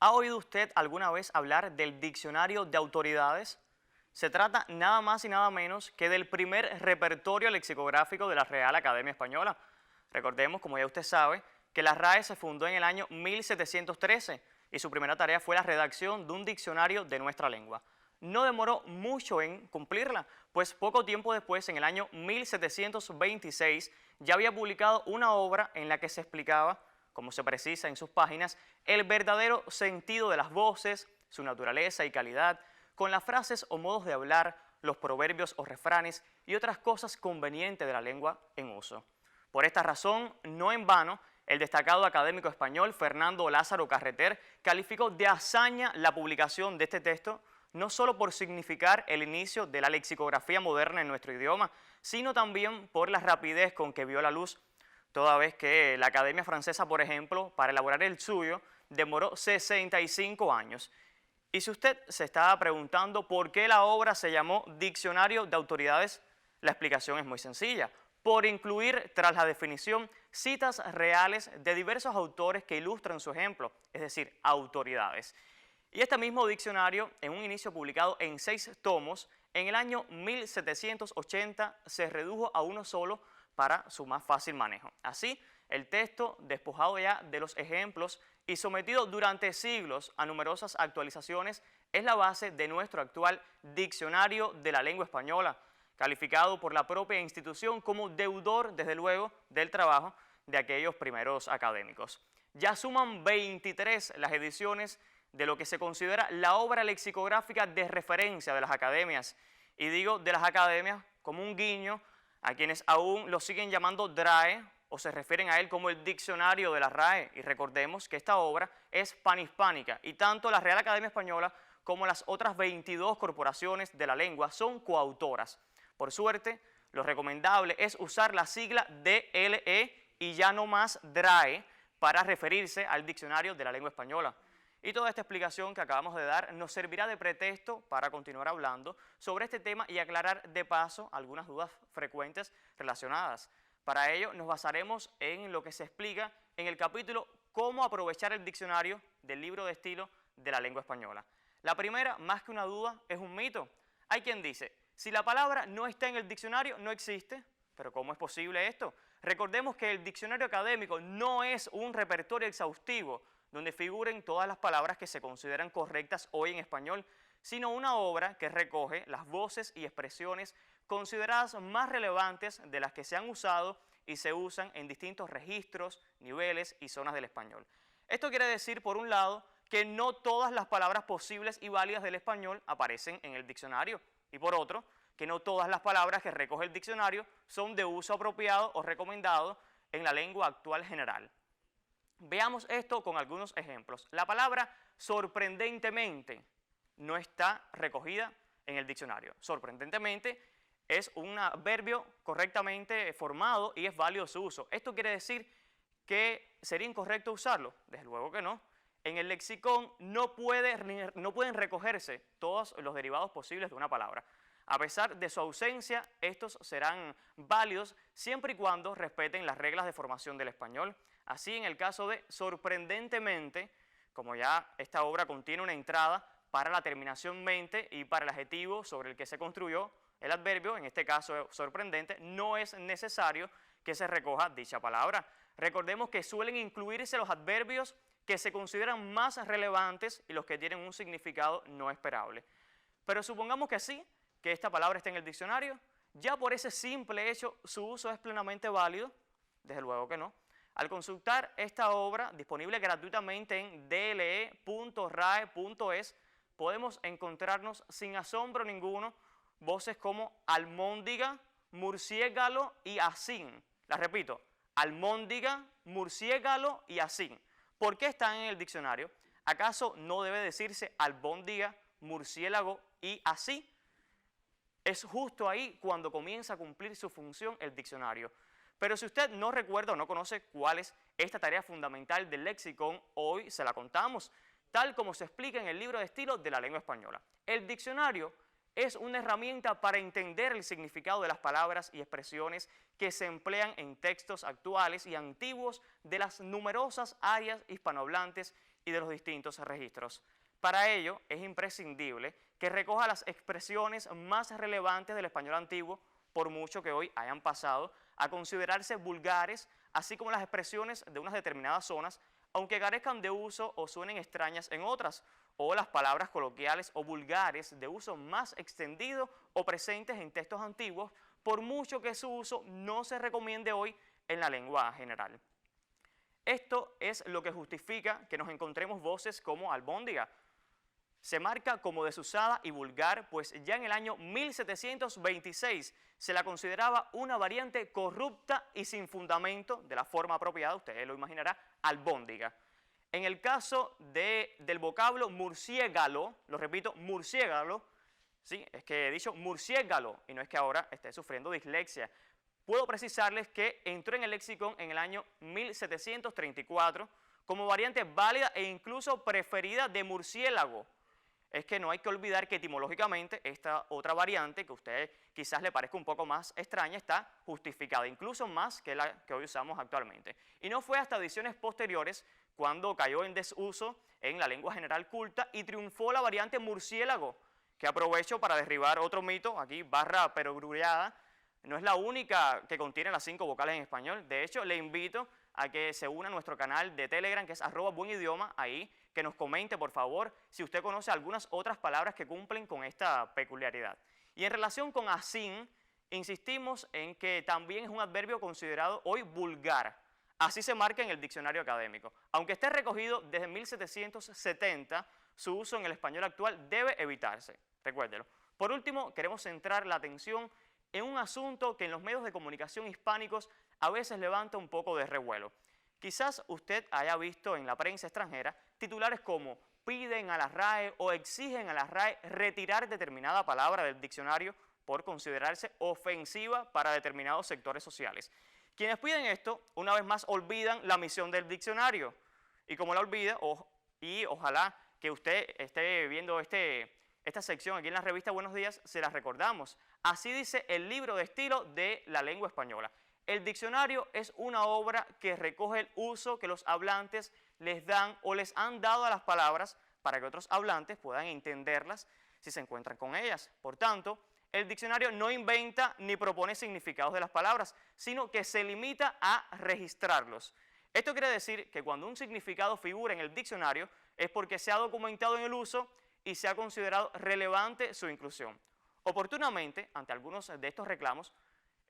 ¿Ha oído usted alguna vez hablar del diccionario de autoridades? Se trata nada más y nada menos que del primer repertorio lexicográfico de la Real Academia Española. Recordemos, como ya usted sabe, que la RAE se fundó en el año 1713 y su primera tarea fue la redacción de un diccionario de nuestra lengua. No demoró mucho en cumplirla, pues poco tiempo después, en el año 1726, ya había publicado una obra en la que se explicaba, como se precisa en sus páginas, el verdadero sentido de las voces, su naturaleza y calidad, con las frases o modos de hablar, los proverbios o refranes y otras cosas convenientes de la lengua en uso. Por esta razón, no en vano, el destacado académico español Fernando Lázaro Carreter calificó de hazaña la publicación de este texto, no solo por significar el inicio de la lexicografía moderna en nuestro idioma, sino también por la rapidez con que vio la luz, toda vez que la Academia Francesa, por ejemplo, para elaborar el suyo, demoró 65 años. Y si usted se estaba preguntando por qué la obra se llamó Diccionario de Autoridades, la explicación es muy sencilla: por incluir tras la definición citas reales de diversos autores que ilustran su ejemplo, es decir, autoridades. Y este mismo diccionario, en un inicio publicado en 6 tomos, en el año 1780 se redujo a uno solo para su más fácil manejo. Así, el texto, despojado ya de los ejemplos y sometido durante siglos a numerosas actualizaciones, es la base de nuestro actual Diccionario de la Lengua Española, calificado por la propia institución como deudor, desde luego, del trabajo de aquellos primeros académicos. Ya suman 23 las ediciones de lo que se considera la obra lexicográfica de referencia de las academias, y digo de las academias como un guiño a quienes aún lo siguen llamando DRAE o se refieren a él como el diccionario de la RAE. Y recordemos que esta obra es panhispánica y tanto la Real Academia Española como las otras 22 corporaciones de la lengua son coautoras. Por suerte, lo recomendable es usar la sigla DLE y ya no más DRAE para referirse al diccionario de la lengua española. Y toda esta explicación que acabamos de dar nos servirá de pretexto para continuar hablando sobre este tema y aclarar de paso algunas dudas frecuentes relacionadas. Para ello nos basaremos en lo que se explica en el capítulo Cómo aprovechar el diccionario del libro de estilo de la lengua española. La primera, más que una duda, es un mito. Hay quien dice: si la palabra no está en el diccionario, no existe. ¿Pero cómo es posible esto? Recordemos que el diccionario académico no es un repertorio exhaustivo donde figuren todas las palabras que se consideran correctas hoy en español, sino una obra que recoge las voces y expresiones consideradas más relevantes de las que se han usado y se usan en distintos registros, niveles y zonas del español. Esto quiere decir, por un lado, que no todas las palabras posibles y válidas del español aparecen en el diccionario, y por otro, que no todas las palabras que recoge el diccionario son de uso apropiado o recomendado en la lengua actual general. Veamos esto con algunos ejemplos. La palabra sorprendentemente no está recogida en el diccionario. Sorprendentemente es un adverbio correctamente formado y es válido su uso. ¿Esto quiere decir que sería incorrecto usarlo? Desde luego que no. En el lexicón no pueden recogerse todos los derivados posibles de una palabra. A pesar de su ausencia, estos serán válidos siempre y cuando respeten las reglas de formación del español. Así, en el caso de sorprendentemente, como ya esta obra contiene una entrada para la terminación mente y para el adjetivo sobre el que se construyó el adverbio, en este caso sorprendente, no es necesario que se recoja dicha palabra. Recordemos que suelen incluirse los adverbios que se consideran más relevantes y los que tienen un significado no esperable. Pero supongamos que sí, que esta palabra está en el diccionario, ya por ese simple hecho su uso es plenamente válido. Desde luego que no. Al consultar esta obra, disponible gratuitamente en dle.rae.es, podemos encontrarnos sin asombro ninguno voces como almóndiga, murciégalo y asín. Las repito: almóndiga, murciégalo y asín. ¿Por qué están en el diccionario? ¿Acaso no debe decirse albóndiga, murciélago y así? Es justo ahí cuando comienza a cumplir su función el diccionario. Pero si usted no recuerda o no conoce cuál es esta tarea fundamental del lexicón, hoy se la contamos, tal como se explica en el libro de estilo de la lengua española. El diccionario es una herramienta para entender el significado de las palabras y expresiones que se emplean en textos actuales y antiguos de las numerosas áreas hispanohablantes y de los distintos registros. Para ello es imprescindible que recoja las expresiones más relevantes del español antiguo, por mucho que hoy hayan pasado a considerarse vulgares, así como las expresiones de unas determinadas zonas, aunque carezcan de uso o suenen extrañas en otras, o las palabras coloquiales o vulgares de uso más extendido o presentes en textos antiguos, por mucho que su uso no se recomiende hoy en la lengua general. Esto es lo que justifica que nos encontremos voces como albóndiga. Se marca como desusada y vulgar, pues ya en el año 1726 se la consideraba una variante corrupta y sin fundamento de la forma apropiada, usted lo imaginará, albóndiga. En el caso del vocablo murciégalo, lo repito, murciégalo, sí, es que he dicho murciégalo y no es que ahora esté sufriendo dislexia. Puedo precisarles que entró en el léxico en el año 1734 como variante válida e incluso preferida de murciélago. Es que no hay que olvidar que etimológicamente esta otra variante, que a usted quizás le parezca un poco más extraña, está justificada, incluso más que la que hoy usamos actualmente. Y no fue hasta ediciones posteriores cuando cayó en desuso en la lengua general culta y triunfó la variante murciélago, que aprovecho para derribar otro mito, aquí barra perogrullada, no es la única que contiene las 5 vocales en español. De hecho, le invito a que se una a nuestro canal de Telegram, que es @buenidioma, ahí, que nos comente, por favor, si usted conoce algunas otras palabras que cumplen con esta peculiaridad. Y en relación con asín, insistimos en que también es un adverbio considerado hoy vulgar. Así se marca en el diccionario académico. Aunque esté recogido desde 1770, su uso en el español actual debe evitarse. Recuérdelo. Por último, queremos centrar la atención en un asunto que en los medios de comunicación hispánicos a veces levanta un poco de revuelo. Quizás usted haya visto en la prensa extranjera titulares como piden a la RAE o exigen a la RAE retirar determinada palabra del diccionario por considerarse ofensiva para determinados sectores sociales. Quienes piden esto, una vez más, olvidan la misión del diccionario. Y como la olvida, y ojalá que usted esté viendo esta sección aquí en la revista Buenos Días, se la recordamos. Así dice el libro de estilo de la lengua española. El diccionario es una obra que recoge el uso que los hablantes les dan o les han dado a las palabras para que otros hablantes puedan entenderlas si se encuentran con ellas. Por tanto, el diccionario no inventa ni propone significados de las palabras, sino que se limita a registrarlos. Esto quiere decir que cuando un significado figura en el diccionario es porque se ha documentado en el uso y se ha considerado relevante su inclusión. Oportunamente, ante algunos de estos reclamos,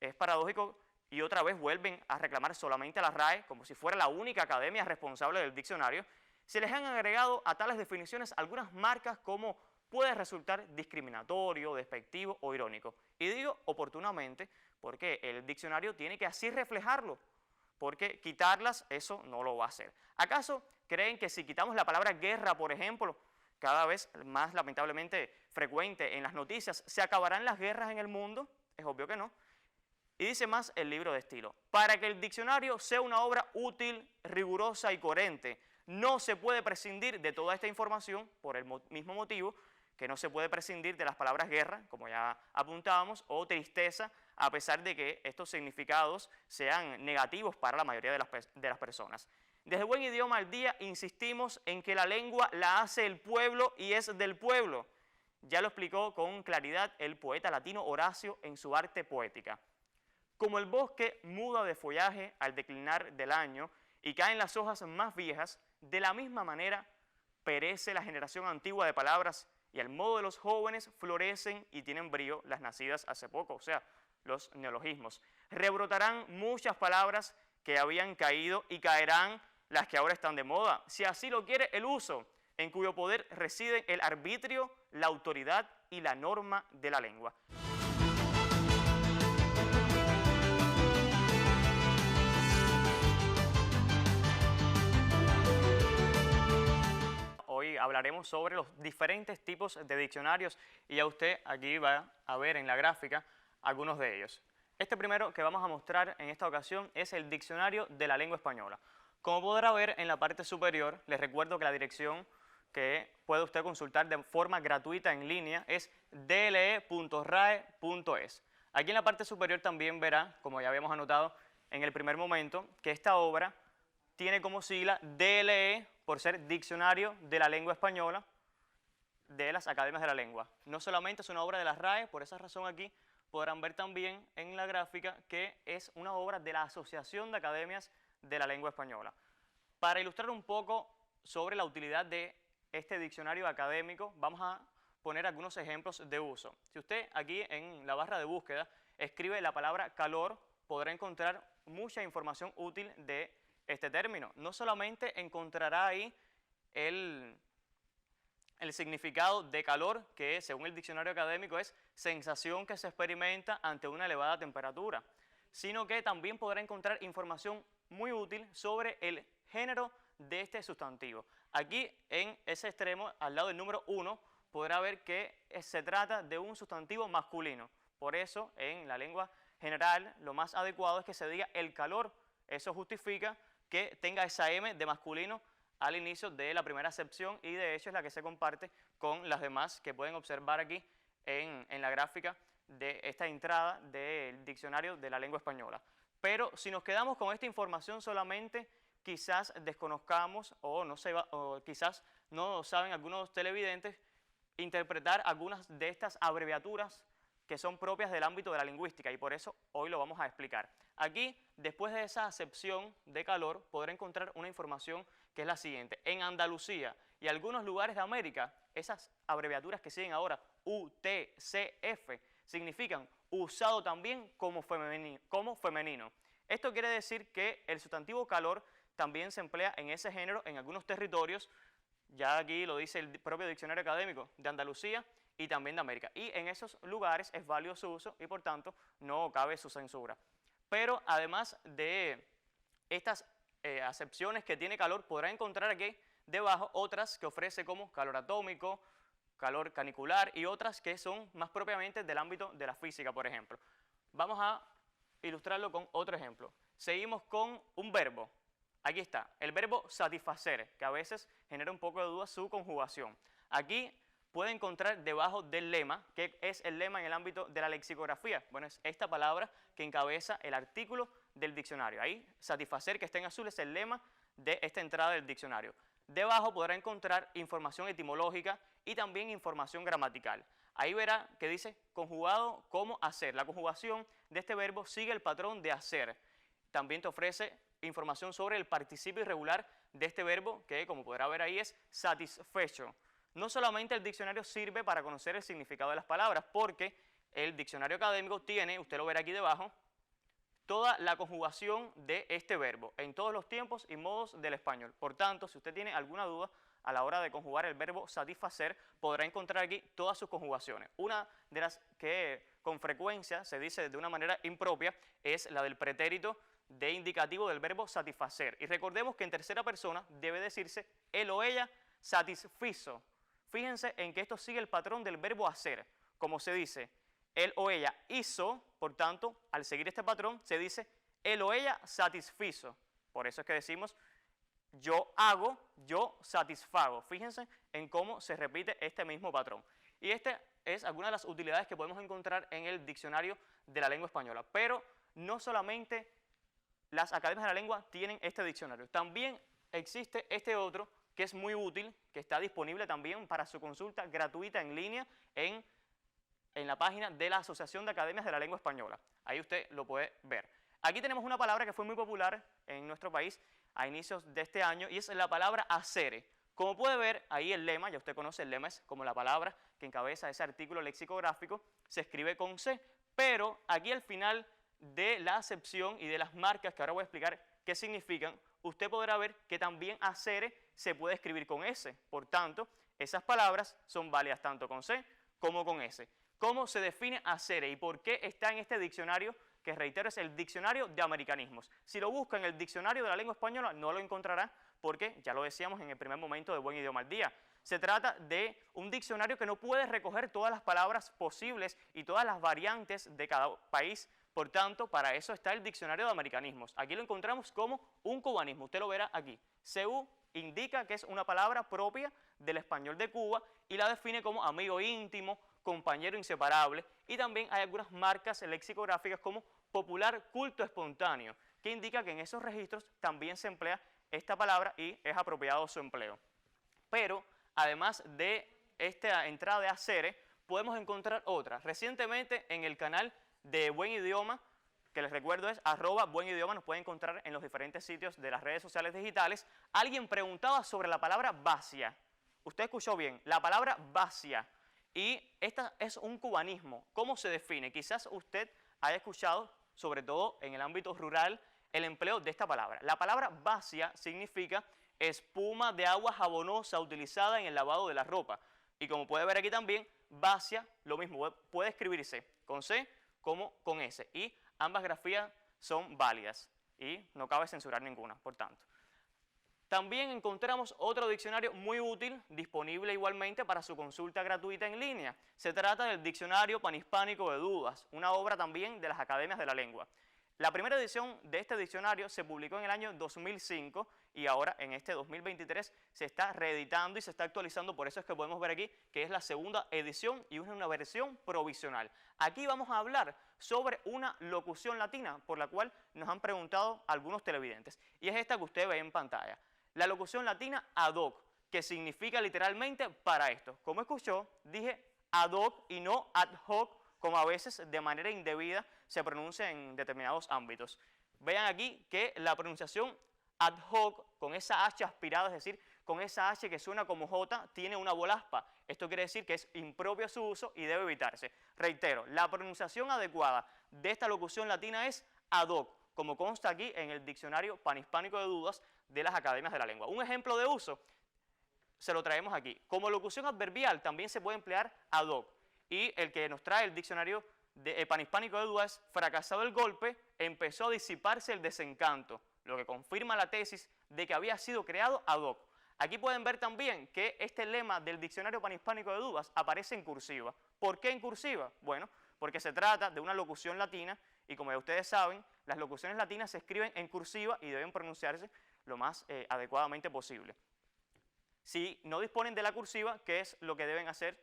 es paradójico y otra vez vuelven a reclamar solamente a la RAE, como si fuera la única academia responsable del diccionario, se les han agregado a tales definiciones algunas marcas como puede resultar discriminatorio, despectivo o irónico. Y digo oportunamente porque el diccionario tiene que así reflejarlo, porque quitarlas eso no lo va a hacer. ¿Acaso creen que si quitamos la palabra guerra, por ejemplo, cada vez más lamentablemente frecuente en las noticias, se acabarán las guerras en el mundo? Es obvio que no. Y dice más el libro de estilo: para que el diccionario sea una obra útil, rigurosa y coherente, no se puede prescindir de toda esta información por el mismo motivo que no se puede prescindir de las palabras guerra, como ya apuntábamos, o tristeza, a pesar de que estos significados sean negativos para la mayoría de las personas. Desde Buen Idioma al Día insistimos en que la lengua la hace el pueblo y es del pueblo. Ya lo explicó con claridad el poeta latino Horacio en su Arte Poética. Como el bosque muda de follaje al declinar del año y caen las hojas más viejas, de la misma manera perece la generación antigua de palabras y al modo de los jóvenes florecen y tienen brío las nacidas hace poco, o sea, los neologismos. Rebrotarán muchas palabras que habían caído y caerán las que ahora están de moda, si así lo quiere el uso, en cuyo poder residen el arbitrio, la autoridad y la norma de la lengua. Hoy hablaremos sobre los diferentes tipos de diccionarios y ya usted aquí va a ver en la gráfica algunos de ellos. Este primero que vamos a mostrar en esta ocasión es el Diccionario de la Lengua Española. Como podrá ver en la parte superior, les recuerdo que la dirección que puede usted consultar de forma gratuita en línea es dle.rae.es. Aquí en la parte superior también verá, como ya habíamos anotado en el primer momento, que esta obra tiene como sigla DLE por ser diccionario de la lengua española de las Academias de la Lengua. No solamente es una obra de la RAE, por esa razón aquí podrán ver también en la gráfica que es una obra de la Asociación de Academias de la Lengua Española. Para ilustrar un poco sobre la utilidad de este diccionario académico, vamos a poner algunos ejemplos de uso. Si usted aquí en la barra de búsqueda escribe la palabra calor, podrá encontrar mucha información útil de este término. No solamente encontrará ahí el significado de calor, que según el diccionario académico es sensación que se experimenta ante una elevada temperatura, sino que también podrá encontrar información muy útil sobre el género de este sustantivo. Aquí en ese extremo, al lado del número 1, podrá ver que se trata de un sustantivo masculino. Por eso, en la lengua general, lo más adecuado es que se diga el calor. Eso justifica que tenga esa M de masculino al inicio de la primera acepción y de hecho es la que se comparte con las demás que pueden observar aquí en la gráfica de esta entrada del diccionario de la lengua española. Pero si nos quedamos con esta información solamente, quizás desconozcamos o quizás no saben algunos televidentes interpretar algunas de estas abreviaturas que son propias del ámbito de la lingüística y por eso hoy lo vamos a explicar. Aquí, después de esa acepción de calor, podrá encontrar una información que es la siguiente. En Andalucía y algunos lugares de América, esas abreviaturas que siguen ahora, UTCF, significan usado también como femenino. Esto quiere decir que el sustantivo calor también se emplea en ese género en algunos territorios, ya aquí lo dice el propio diccionario académico de Andalucía y también de América. Y en esos lugares es válido su uso y por tanto no cabe su censura. Pero además de estas acepciones que tiene calor, podrá encontrar aquí debajo otras que ofrece como calor atómico, calor canicular y otras que son más propiamente del ámbito de la física, por ejemplo. Vamos a ilustrarlo con otro ejemplo. Seguimos con un verbo. Aquí está, el verbo satisfacer, que a veces genera un poco de duda su conjugación. Aquí puede encontrar debajo del lema, que es el lema en el ámbito de la lexicografía. Bueno, es esta palabra que encabeza el artículo del diccionario. Ahí, satisfacer, que está en azul, es el lema de esta entrada del diccionario. Debajo podrá encontrar información etimológica y también información gramatical. Ahí verá que dice conjugado como hacer. La conjugación de este verbo sigue el patrón de hacer. También te ofrece información sobre el participio irregular de este verbo, que como podrá ver ahí es satisfecho. No solamente el diccionario sirve para conocer el significado de las palabras, porque el diccionario académico tiene, usted lo verá aquí debajo, toda la conjugación de este verbo en todos los tiempos y modos del español. Por tanto, si usted tiene alguna duda a la hora de conjugar el verbo satisfacer, podrá encontrar aquí todas sus conjugaciones. Una de las que con frecuencia se dice de una manera impropia es la del pretérito de indicativo del verbo satisfacer. Y recordemos que en tercera persona debe decirse él o ella satisfizo. Fíjense en que esto sigue el patrón del verbo hacer. Como se dice, él o ella hizo, por tanto, al seguir este patrón, se dice él o ella satisfizo. Por eso es que decimos yo hago, yo satisfago. Fíjense en cómo se repite este mismo patrón. Y esta es alguna de las utilidades que podemos encontrar en el diccionario de la lengua española. Pero no solamente las academias de la lengua tienen este diccionario. También existe este otro que es muy útil, que está disponible también para su consulta gratuita en línea en la página de la Asociación de Academias de la Lengua Española. Ahí usted lo puede ver. Aquí tenemos una palabra que fue muy popular en nuestro país a inicios de este año y es la palabra hacer. Como puede ver, ahí el lema, ya usted conoce el lema, es como la palabra que encabeza ese artículo lexicográfico, se escribe con C, pero aquí al final de la acepción y de las marcas que ahora voy a explicar qué significan, usted podrá ver que también hacer se puede escribir con S. Por tanto, esas palabras son válidas tanto con C como con S. ¿Cómo se define hacer y por qué está en este diccionario? Que reitero es el diccionario de americanismos. Si lo busca en el diccionario de la lengua española no lo encontrará porque, ya lo decíamos en el primer momento de Buen Idioma al Día, se trata de un diccionario que no puede recoger todas las palabras posibles y todas las variantes de cada país. Por tanto, para eso está el diccionario de americanismos. Aquí lo encontramos como un cubanismo. Usted lo verá aquí. CU indica que es una palabra propia del español de Cuba y la define como amigo íntimo, compañero inseparable, y también hay algunas marcas lexicográficas como popular culto espontáneo, que indica que en esos registros también se emplea esta palabra y es apropiado su empleo. Pero además de esta entrada de haceres, podemos encontrar otra. Recientemente en el canal de Buen Idioma, que les recuerdo es @buenidioma, nos pueden encontrar en los diferentes sitios de las redes sociales digitales, alguien preguntaba sobre la palabra vacia. Usted escuchó bien, la palabra vacia. Y esta es un cubanismo. ¿Cómo se define? Quizás usted haya escuchado, sobre todo en el ámbito rural, el empleo de esta palabra. La palabra vacia significa espuma de agua jabonosa utilizada en el lavado de la ropa. Y como puede ver aquí también, vacia, lo mismo, puede escribirse con C como con S. Y ambas grafías son válidas y no cabe censurar ninguna, por tanto. También encontramos otro diccionario muy útil, disponible igualmente para su consulta gratuita en línea. Se trata del Diccionario Panhispánico de Dudas, una obra también de las Academias de la Lengua. La primera edición de este diccionario se publicó en el año 2005 y ahora en este 2023 se está reeditando y se está actualizando, por eso es que podemos ver aquí que es la segunda edición y es una versión provisional. Aquí vamos a hablar sobre una locución latina por la cual nos han preguntado algunos televidentes y es esta que usted ve en pantalla. La locución latina ad hoc, que significa literalmente para esto. Como escuchó, dije ad hoc y no ad hoc, como a veces de manera indebida se pronuncia en determinados ámbitos. Vean aquí que la pronunciación ad hoc, con esa H aspirada, es decir, con esa H que suena como J, tiene una volaspa. Esto quiere decir que es impropio su uso y debe evitarse. Reitero, la pronunciación adecuada de esta locución latina es ad hoc, como consta aquí en el Diccionario Panhispánico de Dudas de las Academias de la Lengua. Un ejemplo de uso se lo traemos aquí. Como locución adverbial también se puede emplear ad hoc. Y el que nos trae el Diccionario Panhispánico de Dudas, fracasado el golpe, empezó a disiparse el desencanto, lo que confirma la tesis de que había sido creado ad hoc. Aquí pueden ver también que este lema del Diccionario Panhispánico de Dudas aparece en cursiva. ¿Por qué en cursiva? Bueno, porque se trata de una locución latina y como ya ustedes saben, las locuciones latinas se escriben en cursiva y deben pronunciarse lo más adecuadamente posible. Si no disponen de la cursiva, ¿qué es lo que deben hacer?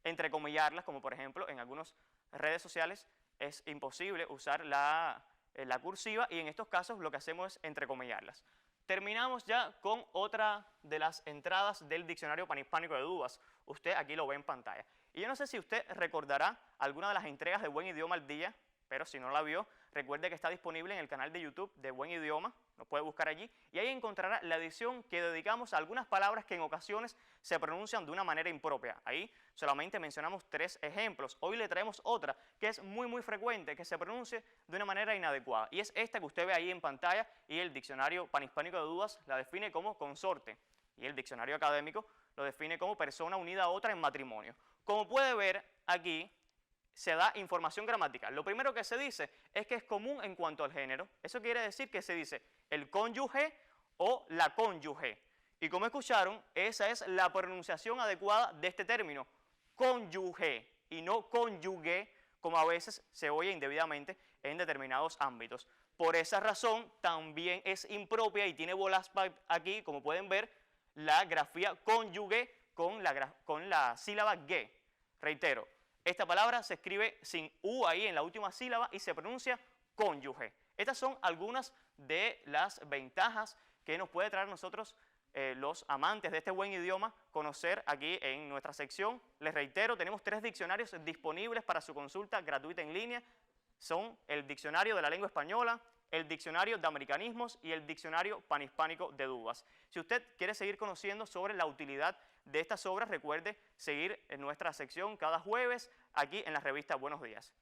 Entrecomillarlas, como por ejemplo en algunas redes sociales es imposible usar la cursiva y en estos casos lo que hacemos es entrecomillarlas. Terminamos ya con otra de las entradas del Diccionario Panhispánico de Dudas. Usted aquí lo ve en pantalla. Y yo no sé si usted recordará alguna de las entregas de Buen Idioma al Día, pero si no la vio, recuerde que está disponible en el canal de YouTube de Buen Idioma, lo puede buscar allí, y ahí encontrará la edición que dedicamos a algunas palabras que en ocasiones se pronuncian de una manera impropia. Ahí solamente mencionamos 3 ejemplos. Hoy le traemos otra que es muy frecuente, que se pronuncie de una manera inadecuada, y es esta que usted ve ahí en pantalla, y el Diccionario Panhispánico de Dudas la define como consorte, y el diccionario académico lo define como persona unida a otra en matrimonio. Como puede ver aquí, se da información gramatical. Lo primero que se dice es que es común en cuanto al género. Eso quiere decir que se dice el cónyuge o la cónyuge. Y como escucharon, esa es la pronunciación adecuada de este término, cónyuge y no cónyuge, como a veces se oye indebidamente en determinados ámbitos. Por esa razón también es impropia y tiene volaspa aquí, como pueden ver, la grafía cónyuge con la sílaba ge. Reitero, esta palabra se escribe sin U ahí en la última sílaba y se pronuncia cónyuge. Estas son algunas de las ventajas que nos puede traer a nosotros los amantes de este buen idioma conocer aquí en nuestra sección. Les reitero, tenemos 3 diccionarios disponibles para su consulta gratuita en línea. Son el Diccionario de la Lengua Española, el Diccionario de Americanismos y el Diccionario Panhispánico de Dudas. Si usted quiere seguir conociendo sobre la utilidad de estas obras, recuerde seguir en nuestra sección cada jueves aquí en la revista Buenos Días.